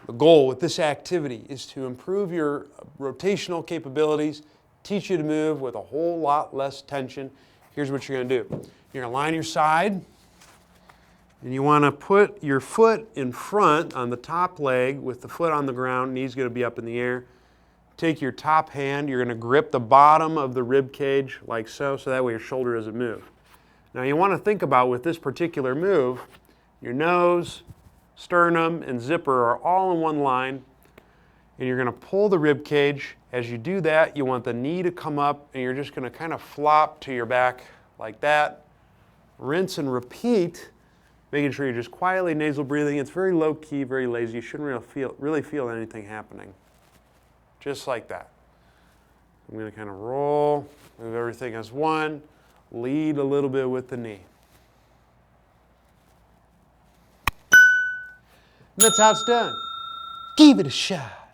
The goal with this activity is to improve your rotational capabilities, teach you to move with a whole lot less tension. Here's what you're going to do. You're going to line your side, and you want to put your foot in front on the top leg with the foot on the ground, knee's going to be up in the air. Take your top hand, you're going to grip the bottom of the rib cage like so, so that way your shoulder doesn't move. Now you want to think about with this particular move, your nose, sternum, and zipper are all in one line, and you're going to pull the rib cage. As you do that, you want the knee to come up, and you're just going to kind of flop to your back like that. Rinse and repeat, making sure you're just quietly nasal breathing. It's very low key, very lazy. You shouldn't really feel anything happening. Just like that. I'm going to kind of roll, move everything as one, lead a little bit with the knee. And that's how it's done. Give it a shot.